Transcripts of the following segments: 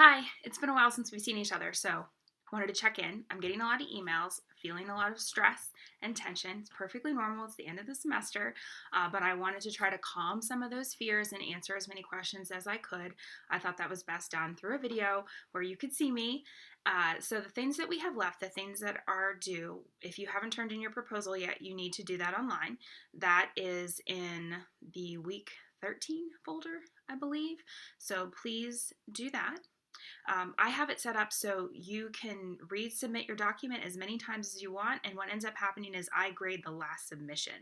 Hi, it's been a while since we've seen each other, so I wanted to check in. I'm getting a lot of emails, feeling a lot of stress and tension. It's perfectly normal. It's the end of the semester, but I wanted to try to calm some of those fears and answer as many questions as I could. I thought that was best done through a video where you could see me. So the things that we have left, the things that are due, if you haven't turned in your proposal yet, you need to do that online. That is in the week 13 folder, I believe. So please do that. I have it set up so you can resubmit your document as many times as you want, and what ends up happening is I grade the last submission.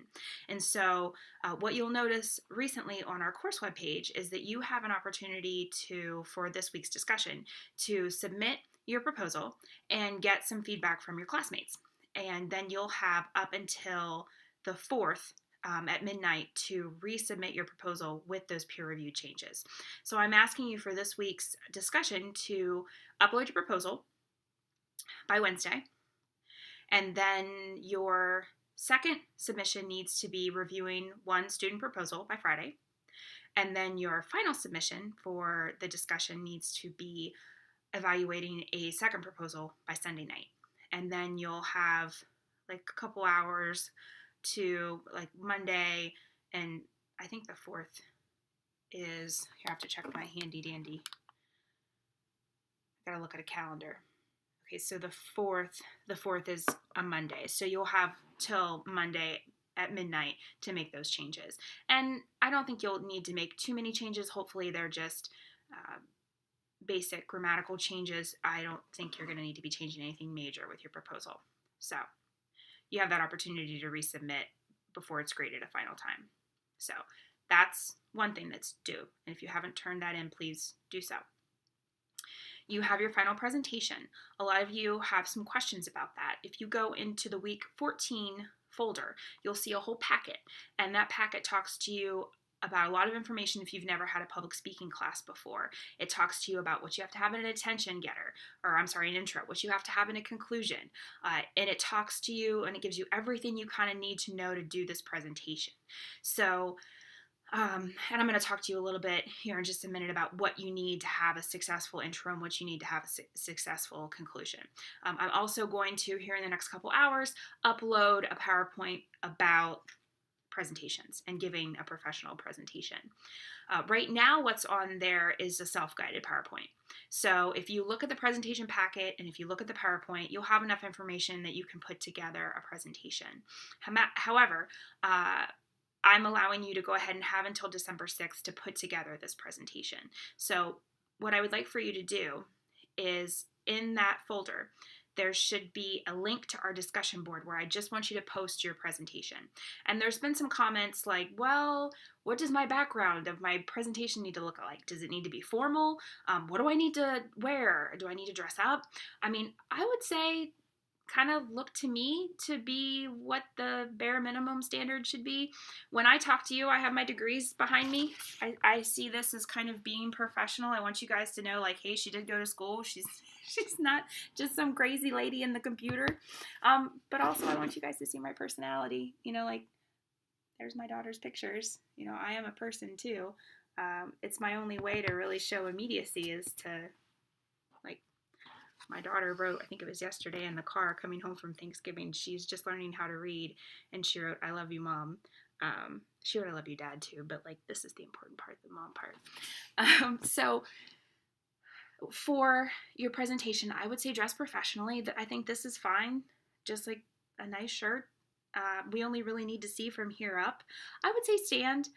And so, what you'll notice recently on our course webpage is that you have an opportunity to, for this week's discussion, to submit your proposal and get some feedback from your classmates. And then you'll have up until the 4th at midnight to resubmit your proposal with those peer reviewed changes. So I'm asking you for this week's discussion to upload your proposal by Wednesday, and then your second submission needs to be reviewing one student proposal by Friday, and then your final submission for the discussion needs to be evaluating a second proposal by Sunday night. And then you'll have like a couple hours to like Monday, and I think the 4th is, here I have to check my handy dandy. I gotta look at a calendar. Okay, so the fourth is a Monday. So you'll have till Monday at midnight to make those changes. And I don't think you'll need to make too many changes. Hopefully they're just basic grammatical changes. I don't think you're gonna need to be changing anything major with your proposal. So you have that opportunity to resubmit before it's graded a final time. So that's one thing that's due. And if you haven't turned that in, please do so. You have your final presentation. A lot of you have some questions about that. If you go into the week 14 folder, you'll see a whole packet. And that packet talks to you about a lot of information if you've never had a public speaking class before. It talks to you about what you have to have in an attention getter, or I'm sorry, an intro, what you have to have in a conclusion. And it talks to you and it gives you everything you kind of need to know to do this presentation. So, and I'm going to talk to you a little bit here in just a minute about what you need to have a successful intro and what you need to have a successful conclusion. I'm also going to, here in the next couple hours, upload a PowerPoint about presentations and giving a professional presentation. Right now, what's on there is a self-guided PowerPoint. So if you look at the presentation packet and if you look at the PowerPoint, you'll have enough information that you can put together a presentation. However, I'm allowing you to go ahead and have until December 6th to put together this presentation. So what I would like for you to do is in that folder, there should be a link to our discussion board where I just want you to post your presentation. And there's been some comments like, well, what does my background of my presentation need to look like? Does it need to be formal? What do I need to wear? Do I need to dress up? I mean, I would say kind of look to me to be what the bare minimum standard should be. When I talk to you, I have my degrees behind me. I see this as kind of being professional. I want you guys to know, like, hey, she did go to school. She's not just some crazy lady in the computer. But also I want you guys to see my personality. You know, like, there's my daughter's pictures. You know, I am a person too. It's my only way to really show immediacy is to, like, my daughter wrote, I think it was yesterday in the car coming home from Thanksgiving, she's just learning how to read, and she wrote, I love you, Mom. She wrote, I love you, Dad, too, but like this is the important part, the mom part. So for your presentation, I would say dress professionally. I think this is fine, just like a nice shirt. We only really need to see from here up. I would say stand.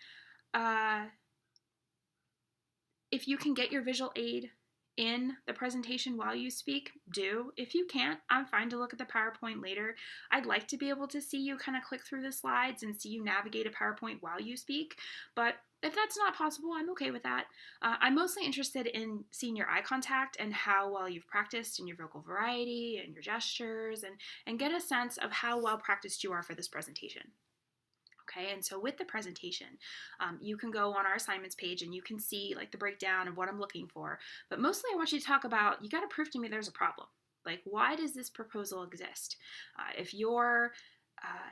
If you can get your visual aid in the presentation while you speak, do. If you can't, I'm fine to look at the PowerPoint later. I'd like to be able to see you kind of click through the slides and see you navigate a PowerPoint while you speak, but if that's not possible, I'm okay with that. I'm mostly interested in seeing your eye contact and how well you've practiced in your vocal variety and your gestures, and get a sense of how well practiced you are for this presentation. Okay, and so with the presentation, you can go on our assignments page and you can see like the breakdown of what I'm looking for. But mostly I want you to talk about, you got to prove to me there's a problem. Like, why does this proposal exist? If you're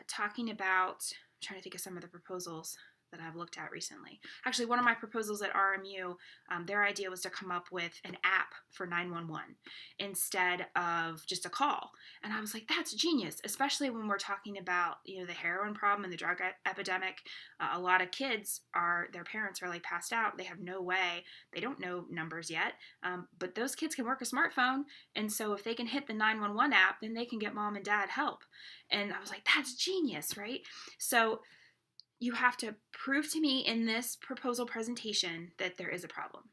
talking about, I'm trying to think of some of the proposals that I've looked at recently. Actually, one of my proposals at RMU, their idea was to come up with an app for 911 instead of just a call. And I was like, that's genius, especially when we're talking about, the heroin problem and the drug epidemic. A lot of kids their parents are like passed out. They have no way. They don't know numbers yet. But those kids can work a smartphone. And so if they can hit the 911 app, then they can get mom and dad help. And I was like, that's genius, right? So you have to prove to me in this proposal presentation that there is a problem.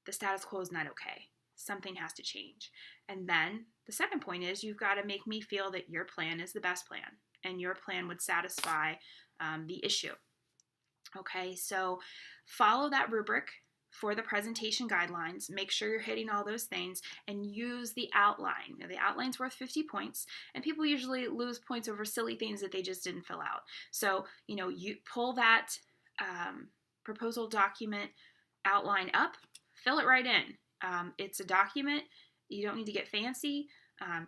The status quo is not okay. Something has to change. And then the second point is you've got to make me feel that your plan is the best plan and your plan would satisfy the issue. Okay, so follow that rubric for the presentation guidelines. Make sure you're hitting all those things and use the outline. Now, the outline's worth 50 points, and people usually lose points over silly things that they just didn't fill out. So, you pull that proposal document outline up, fill it right in. It's a document. You don't need to get fancy.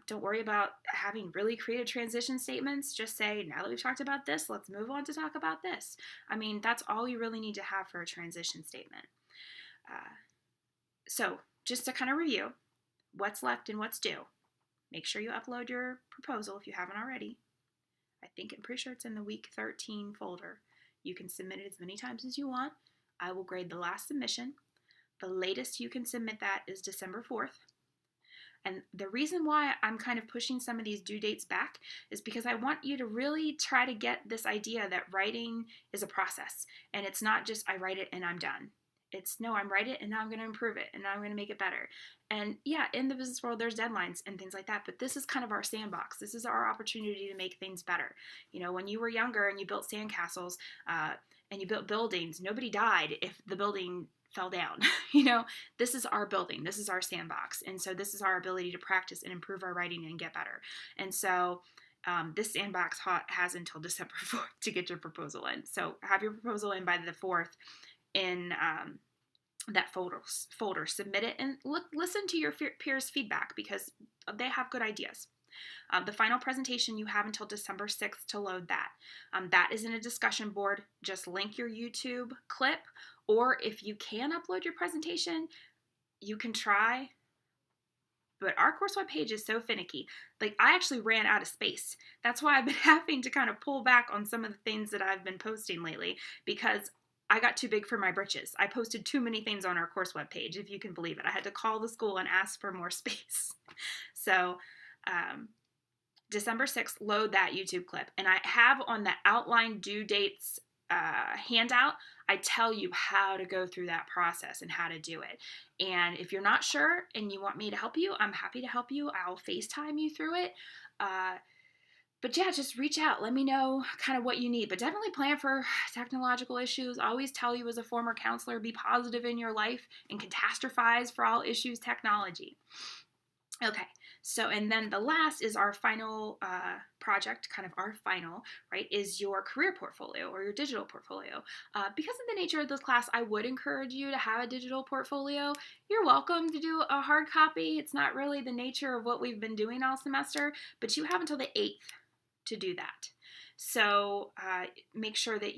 Don't worry about having really creative transition statements. Just say, now that we've talked about this, let's move on to talk about this. I mean, that's all you really need to have for a transition statement. So just to kind of review, what's left and what's due. Make sure you upload your proposal if you haven't already. I'm pretty sure it's in the week 13 folder. You can submit it as many times as you want. I will grade the last submission. The latest you can submit that is December 4th. And the reason why I'm kind of pushing some of these due dates back is because I want you to really try to get this idea that writing is a process. And it's not just I write it and I'm done. It's no, I'm write it and now I'm going to improve it and now I'm going to make it better. And yeah, in the business world, there's deadlines and things like that, but this is kind of our sandbox. This is our opportunity to make things better. When you were younger and you built sandcastles and you built buildings, nobody died if the building fell down. This is our building. This is our sandbox. And so this is our ability to practice and improve our writing and get better. And so this sandbox has until December 4th to get your proposal in. So have your proposal in by the 4th in that folder. Submit it and listen to your peers' feedback because they have good ideas. The final presentation, you have until December 6th to load that. That is in a discussion board. Just link your YouTube clip, or if you can upload your presentation, you can try. But our course web page is so finicky. Like, I actually ran out of space. That's why I've been having to kind of pull back on some of the things that I've been posting lately, because I got too big for my britches. I posted too many things on our course web page, if you can believe it. I had to call the school and ask for more space. So December 6th, load that YouTube clip. And I have on the outline due dates handout, I tell you how to go through that process and how to do it. And if you're not sure and you want me to help you, I'm happy to help you. I'll FaceTime you through it. But yeah, just reach out. Let me know kind of what you need. But definitely plan for technological issues. I always tell you as a former counselor, be positive in your life and catastrophize for all issues technology. Okay, so and then the last is our final project, kind of our final, right, is your career portfolio or your digital portfolio. Because of the nature of this class, I would encourage you to have a digital portfolio. You're welcome to do a hard copy. It's not really the nature of what we've been doing all semester, but you have until the 8th to do that. So make sure that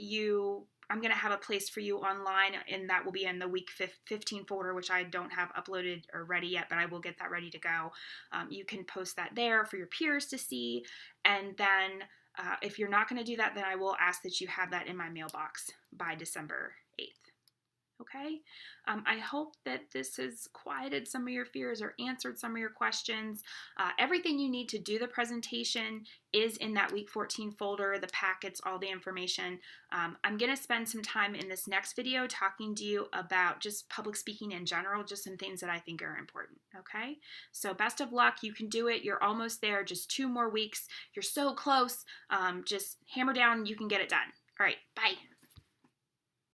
I'm going to have a place for you online, and that will be in the week 15 folder, which I don't have uploaded or ready yet, but I will get that ready to go. You can post that there for your peers to see. And then if you're not going to do that, then I will ask that you have that in my mailbox by December 8th. Okay? I hope that this has quieted some of your fears or answered some of your questions. Everything you need to do the presentation is in that week 14 folder, the packets, all the information. I'm going to spend some time in this next video talking to you about just public speaking in general, just some things that I think are important. Okay? So best of luck. You can do it. You're almost there. Just 2 more weeks. You're so close. Just hammer down. You can get it done. All right. Bye.